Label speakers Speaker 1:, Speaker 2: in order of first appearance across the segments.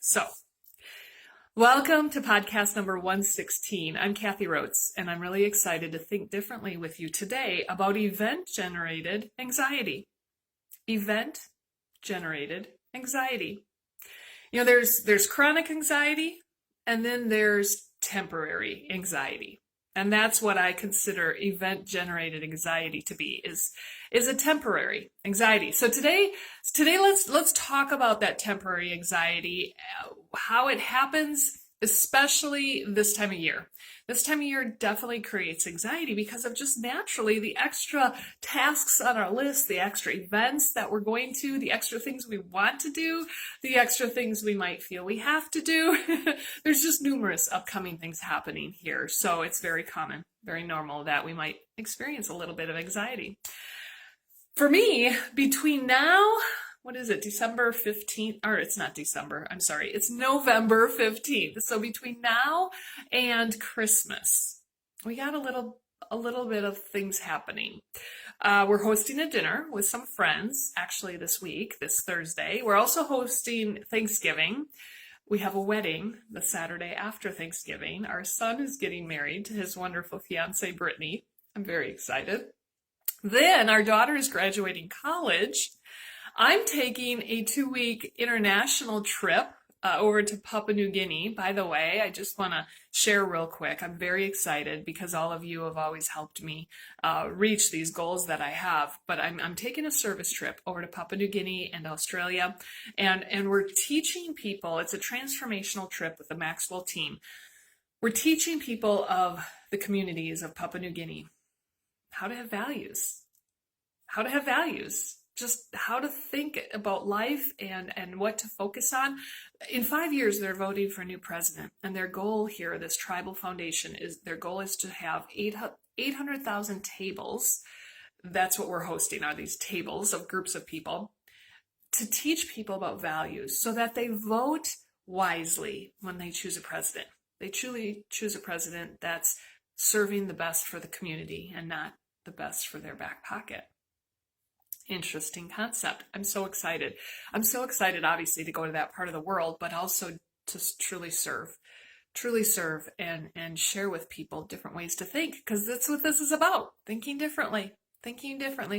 Speaker 1: So, welcome to podcast number 116. I'm Kathy Rhodes, and I'm really excited to think differently with you today about event-generated anxiety. Event-generated anxiety. You know, there's chronic anxiety, and then there's temporary anxiety. And that's what I consider event-generated anxiety to be, is a temporary anxiety. So today let's talk about that temporary anxiety, how it happens, especially this time of year. This time of year definitely creates anxiety because of just naturally the extra tasks on our list, the extra events that we're going to, the extra things we want to do, the extra things we might feel we have to do. There's just numerous upcoming things happening here. So it's very common, very normal that we might experience a little bit of anxiety. For me, between now, what is it, December 15th, or it's not December, I'm sorry, it's November 15th. So between now and Christmas, we got a little bit of things happening. We're hosting a dinner with some friends, actually this week, this Thursday. We're also hosting Thanksgiving. We have a wedding the Saturday after Thanksgiving. Our son is getting married to his wonderful fiancée, Brittany. I'm very excited. Then our daughter is graduating college. I'm taking a 2-week international trip over to Papua New Guinea. By the way, I just want to share real quick. I'm very excited because all of you have always helped me reach these goals that I have. But I'm taking a service trip over to Papua New Guinea and Australia, and we're teaching people. It's a transformational trip with the Maxwell team. We're teaching people of the communities of Papua New Guinea how to have values, just how to think about life and what to focus on. In 5 years, they're voting for a new president, and their goal here, this tribal foundation, their goal is to have 800,000 tables. That's what we're hosting, are these tables of groups of people to teach people about values so that they vote wisely when they choose a president. They truly choose a president that's serving the best for the community and not the best for their back pocket. Interesting concept. I'm so excited. I'm so excited, obviously, to go to that part of the world, but also to truly serve and share with people different ways to think, because that's what this is about. Thinking differently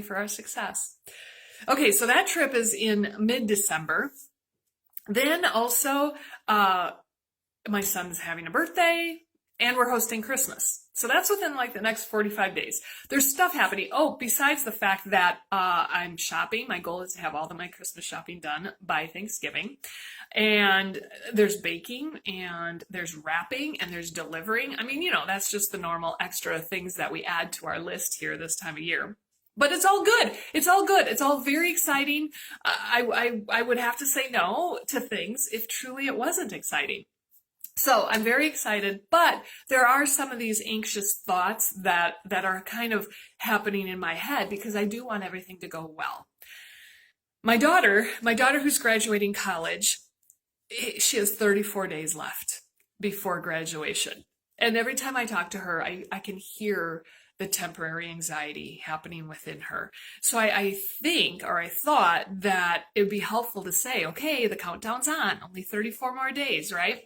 Speaker 1: for our success. Okay, so that trip is in mid-December. Then also, my son's having a birthday, and we're hosting Christmas. So that's within like the next 45 days. There's stuff happening. Oh, besides the fact that I'm shopping, my goal is to have all of my Christmas shopping done by Thanksgiving. And there's baking, and there's wrapping, and there's delivering. I mean, that's just the normal extra things that we add to our list here this time of year. But it's all good. It's all good. It's all very exciting. I would have to say no to things if truly it wasn't exciting. So I'm very excited, but there are some of these anxious thoughts that are kind of happening in my head because I do want everything to go well. My daughter who's graduating college, she has 34 days left before graduation. And every time I talk to her, I can hear the temporary anxiety happening within her. So I thought that it would be helpful to say, okay, the countdown's on, only 34 more days, right?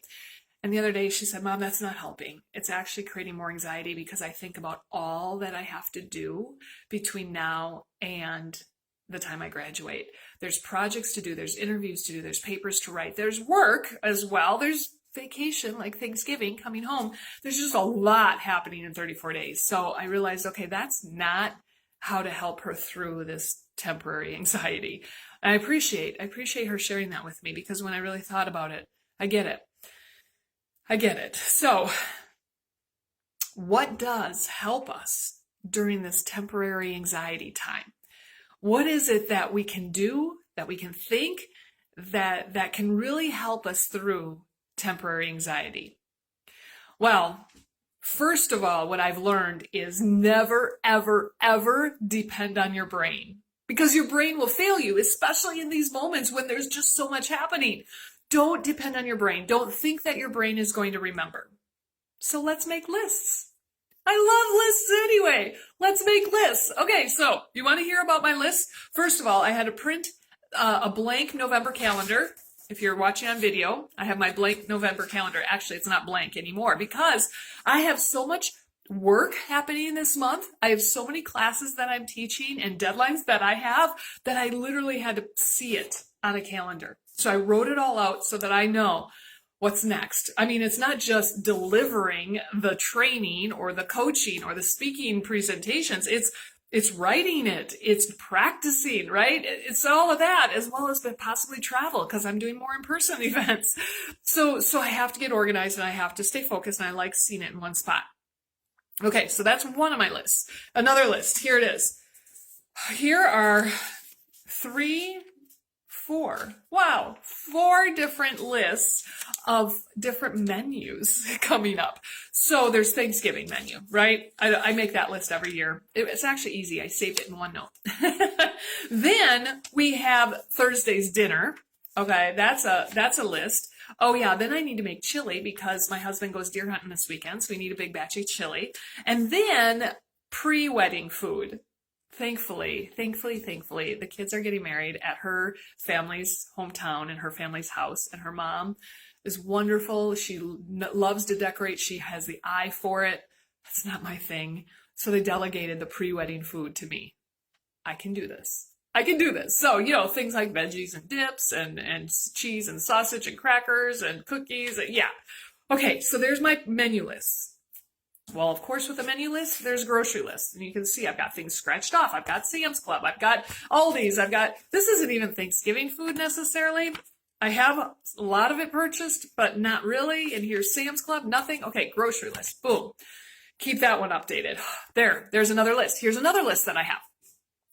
Speaker 1: And the other day she said, Mom, that's not helping. It's actually creating more anxiety because I think about all that I have to do between now and the time I graduate. There's projects to do, there's interviews to do, there's papers to write, there's work as well, there's vacation like Thanksgiving coming home. There's just a lot happening in 34 days. So I realized, okay, that's not how to help her through this temporary anxiety. And I appreciate her sharing that with me because when I really thought about it, I get it. So, what does help us during this temporary anxiety time? What is it that we can do, that we can think, that can really help us through temporary anxiety? Well, first of all, what I've learned is never, ever, ever depend on your brain. Because your brain will fail you, especially in these moments when there's just so much happening. Don't depend on your brain. Don't think that your brain is going to remember. So let's make lists. I love lists anyway. Let's make lists. Okay, so you want to hear about my list? First of all, I had to print a blank November calendar. If you're watching on video, I have my blank November calendar. Actually, it's not blank anymore because I have so much work happening this month. I have so many classes that I'm teaching and deadlines that I have that I literally had to see it on a calendar. So I wrote it all out so that I know what's next. I mean, it's not just delivering the training or the coaching or the speaking presentations. It's writing it. It's practicing, right? It's all of that, as well as possibly travel, because I'm doing more in-person events. So I have to get organized and I have to stay focused, and I like seeing it in one spot. Okay, so that's one of my lists. Another list, here it is. Here are four different lists of different menus coming up. So there's Thanksgiving menu, right? I make that list every year. It's actually easy. I saved it in OneNote. Then we have Thursday's dinner. Okay, that's a list. Oh yeah, then I need to make chili because my husband goes deer hunting this weekend, so we need a big batch of chili. And then pre-wedding food. Thankfully, the kids are getting married at her family's hometown and her family's house, and her mom is wonderful. She loves to decorate. She has the eye for it. That's not my thing. So they delegated the pre-wedding food to me. I can do this. So, things like veggies and dips and cheese and sausage and crackers and cookies. Yeah. Okay, so there's my menu list. Well, of course, with a menu list, there's grocery lists. And you can see I've got things scratched off. I've got Sam's Club. I've got Aldi's. This isn't even Thanksgiving food necessarily. I have a lot of it purchased, but not really. And here's Sam's Club, nothing. Okay, grocery list. Boom. Keep that one updated. There's another list. Here's another list that I have.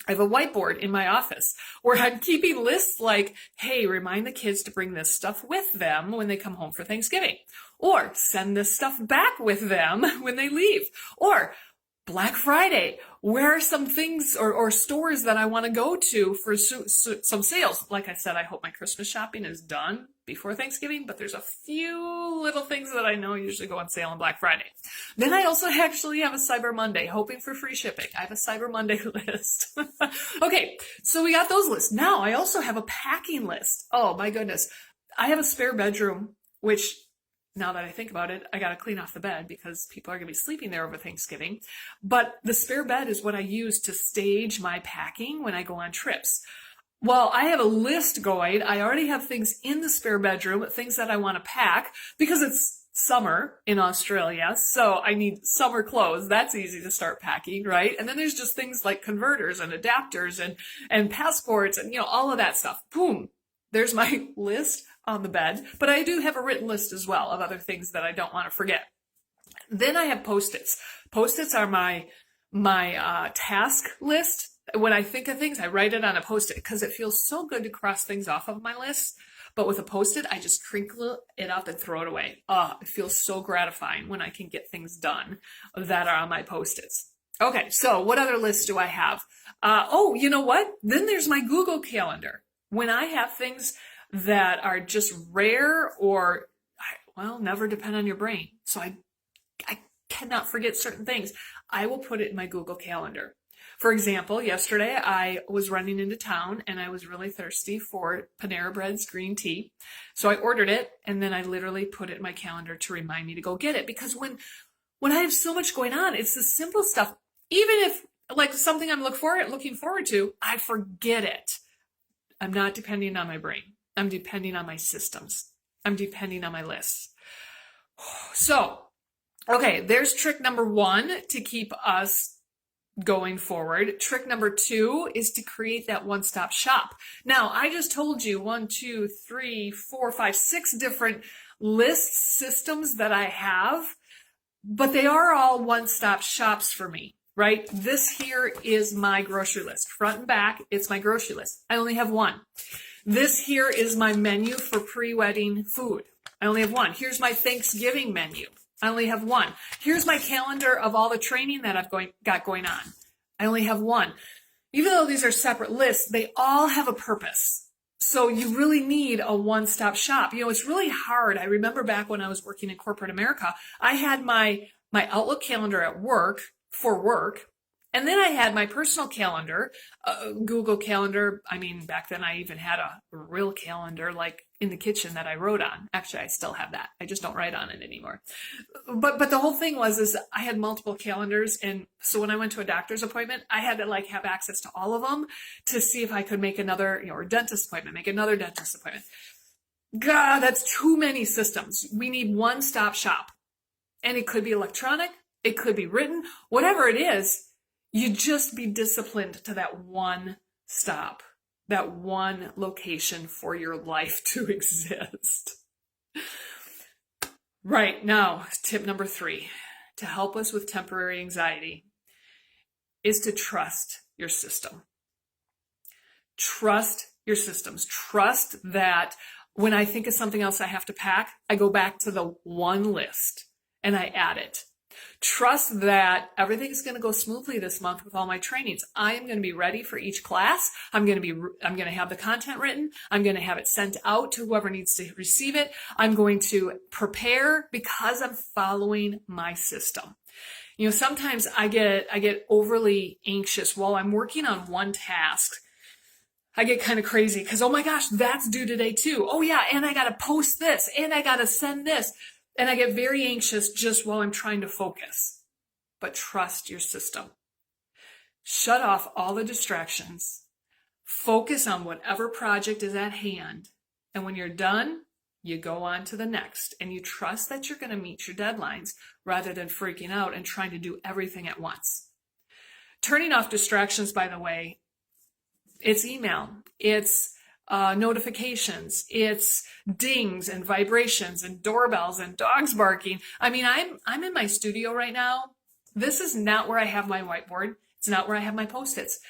Speaker 1: I have a whiteboard in my office where I'm keeping lists like, hey, remind the kids to bring this stuff with them when they come home for Thanksgiving. Or send this stuff back with them when they leave. Or Black Friday, where are some things or stores that I want to go to for some sales? Like I said, I hope my Christmas shopping is done before Thanksgiving, but there's a few little things that I know usually go on sale on Black Friday. Then I also actually have a Cyber Monday, hoping for free shipping. I have a Cyber Monday list. Okay, so we got those lists. Now I also have a packing list. Oh my goodness. I have a spare bedroom, which now that I think about it, I got to clean off the bed because people are going to be sleeping there over Thanksgiving. But the spare bed is what I use to stage my packing when I go on trips. Well, I have a list going. I already have things in the spare bedroom, things that I want to pack because it's summer in Australia. So I need summer clothes. That's easy to start packing, right? And then there's just things like converters and adapters and passports and, all of that stuff. Boom. There's my list on the bed, but I do have a written list as well of other things that I don't want to forget. Then I have Post-its. Post-its are my task list. When I think of things, I write it on a Post-it because it feels so good to cross things off of my list. But with a Post-it, I just crinkle it up and throw it away. It feels so gratifying when I can get things done that are on my Post-its. Okay, so what other lists do I have? You know what? Then there's my Google Calendar. When I have things that are just rare or, never depend on your brain. So I cannot forget certain things. I will put it in my Google Calendar. For example, yesterday I was running into town and I was really thirsty for Panera Bread's green tea. So I ordered it and then I literally put it in my calendar to remind me to go get it. Because when I have so much going on, it's the simple stuff. Even if like something I'm looking forward to, I forget it. I'm not depending on my brain. I'm depending on my systems. I'm depending on my lists. So, okay, there's trick number 1 to keep us going forward. Trick number 2 is to create that one-stop shop. Now, I just told you 1, 2, 3, 4, 5, 6 different list systems that I have, but they are all one-stop shops for me, right? This here is my grocery list. Front and back, it's my grocery list. I only have one. This here is my menu for pre-wedding food. I only have one. Here's my Thanksgiving menu. I only have one. Here's my calendar of all the training that I've got going on. I only have one. Even though these are separate lists, they all have a purpose. So you really need a one-stop shop. It's really hard. I remember back when I was working in corporate America, I had my Outlook calendar at work for work. And then I had my personal calendar, Google Calendar. I mean, back then I even had a real calendar like in the kitchen that I wrote on. Actually, I still have that. I just don't write on it anymore. But the whole thing was I had multiple calendars, and so when I went to a doctor's appointment, I had to like have access to all of them to see if I could make another, or dentist appointment, make another dentist appointment. God, that's too many systems. We need one-stop shop. And it could be electronic, it could be written, whatever it is. You just be disciplined to that one stop, that one location for your life to exist. Right, now, tip number 3 to help us with temporary anxiety is to trust your system. Trust your systems. Trust that when I think of something else I have to pack, I go back to the one list and I add it. Trust that everything's going to go smoothly this month with all my trainings. I am going to be ready for each class. I'm going to have the content written. I'm going to have it sent out to whoever needs to receive it. I'm going to prepare because I'm following my system. You know, sometimes I get overly anxious while I'm working on one task. I get kind of crazy because, oh my gosh, that's due today too. Oh yeah, and I got to post this and I got to send this. And I get very anxious just while I'm trying to focus. But trust your system. Shut off all the distractions. Focus on whatever project is at hand. And when you're done, you go on to the next. And you trust that you're going to meet your deadlines rather than freaking out and trying to do everything at once. Turning off distractions, by the way, it's email. It's notifications, it's dings and vibrations and doorbells and dogs barking. I mean, I'm in my studio right now. This is not where I have my whiteboard. It's not where I have my Post-its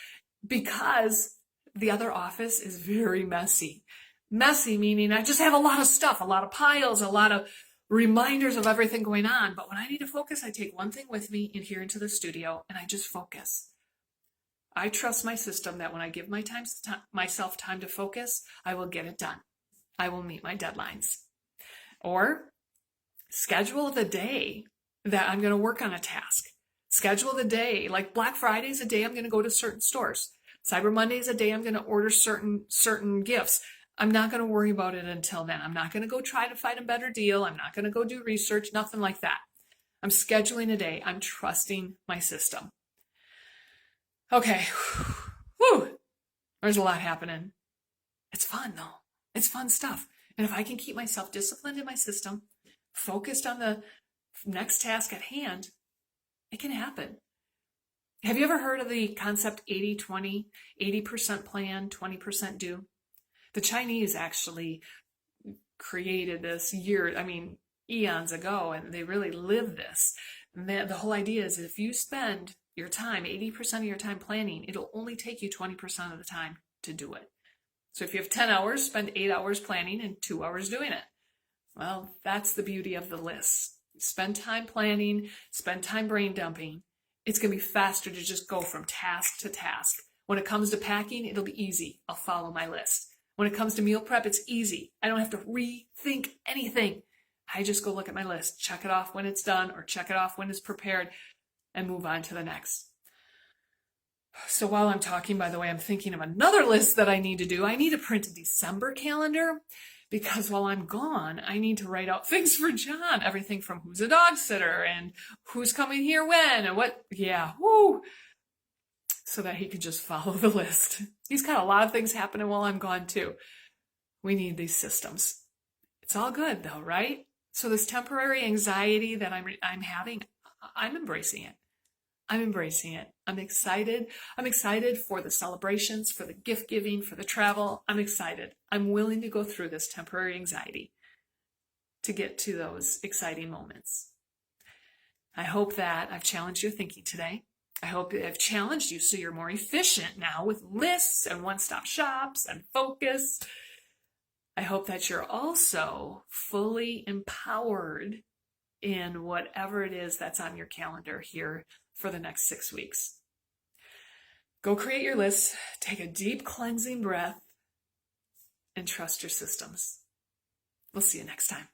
Speaker 1: because the other office is very messy. Messy meaning I just have a lot of stuff, a lot of piles, a lot of reminders of everything going on. But when I need to focus, I take one thing with me in here into the studio and I just focus. I trust my system that when I give myself time to focus, I will get it done. I will meet my deadlines. Or schedule the day that I'm going to work on a task. Schedule the day, like Black Friday is a day I'm going to go to certain stores. Cyber Monday is a day I'm going to order certain gifts. I'm not going to worry about it until then. I'm not going to go try to find a better deal. I'm not going to go do research, nothing like that. I'm scheduling a day. I'm trusting my system. Okay, whew, there's a lot happening. It's fun though. It's fun stuff. And if I can keep myself disciplined in my system, focused on the next task at hand, it can happen. Have you ever heard of the concept 80-20, 80% plan, 20% do? The Chinese actually created this eons ago, and they really live this. And the whole idea is if you spend your time, 80% of your time planning, it'll only take you 20% of the time to do it. So if you have 10 hours, spend 8 hours planning and 2 hours doing it. Well, that's the beauty of the list. Spend time planning, spend time brain dumping. It's going to be faster to just go from task to task. When it comes to packing, it'll be easy. I'll follow my list. When it comes to meal prep, it's easy. I don't have to rethink anything. I just go look at my list, check it off when it's done or check it off when it's prepared, and move on to the next. So while I'm talking, by the way, I'm thinking of another list that I need to do. I need to print a December calendar because while I'm gone, I need to write out things for John. Everything from who's a dog sitter and who's coming here when and what. Yeah, whoo. So that he could just follow the list. He's got a lot of things happening while I'm gone too. We need these systems. It's all good though, right? So this temporary anxiety that I'm having, I'm embracing it. I'm embracing it. I'm excited. I'm excited for the celebrations, for the gift giving, for the travel. I'm excited. I'm willing to go through this temporary anxiety to get to those exciting moments. I hope that I've challenged your thinking today. I hope I've challenged you so you're more efficient now with lists and one-stop shops and focus. I hope that you're also fully empowered in whatever it is that's on your calendar here for the next 6 weeks. Go create your list, take a deep cleansing breath, and trust your systems. We'll see you next time.